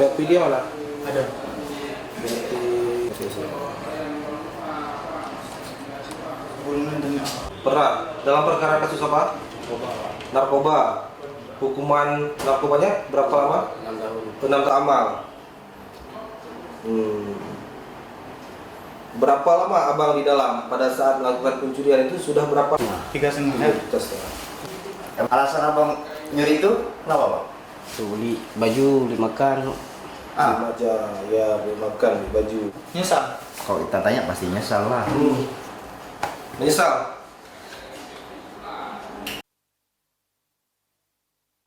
BP dia mana? Ada. Pernah dalam perkara kasus apa? Narkoba. Hukuman narkobanya berapa lama? 6 tahun. 6 tahun amal. Berapa lama abang di dalam pada saat melakukan pencurian itu sudah berapa? 3,5. Alasan abang nyuri itu kenapa bang? Tuh, beli baju, beli makan. Aja ya beli makan, beli baju. Nyesal. Kalau kita tanya pasti nyesal lah. Menyesal.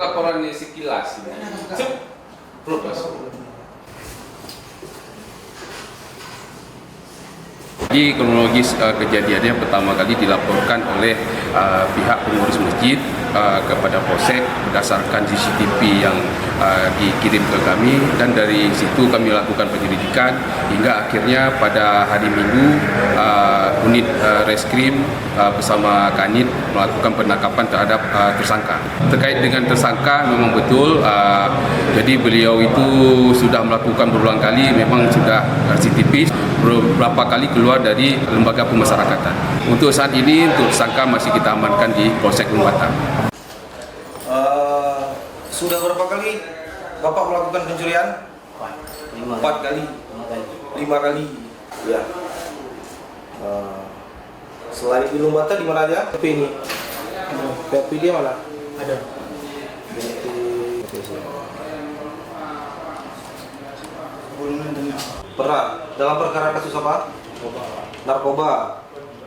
Laporannya sekilas ini. Di kronologis kejadiannya pertama kali dilaporkan oleh pihak pengurus masjid kepada Polsek berdasarkan CCTV yang dikirim ke kami, dan dari situ kami lakukan penyelidikan hingga akhirnya pada hari Minggu unit reskrim bersama Kanit melakukan penangkapan terhadap tersangka. Terkait dengan tersangka memang betul, jadi beliau itu sudah melakukan berulang kali, memang sudah CCTV beberapa kali keluar dari lembaga pemasyarakatan. Untuk saat ini untuk tersangka masih kita amankan di Polsek Gunung Sudah berapa kali Bapak melakukan pencurian? 5 kali. 5 kali. Ya. Selain di Lumbata di mana aja? PP ini. PP dia mana? Ada. Pernah dalam perkara kasus apa? Narkoba.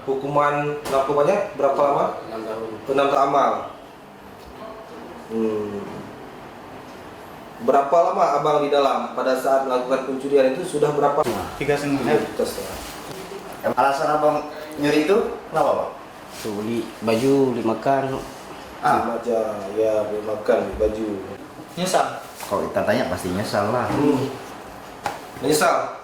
Hukuman narkobanya berapa lama? 6 tahun. 6 tahun amal. Berapa lama abang di dalam pada saat melakukan pencurian itu sudah berapa? 3,5. Alasan abang nyuri itu kenapa bang? Tuh, beli baju, beli makan. Aja ya beli makan, beli baju. Nyesal. Kalau kita tanya pasti nyesal lah. Menyesal.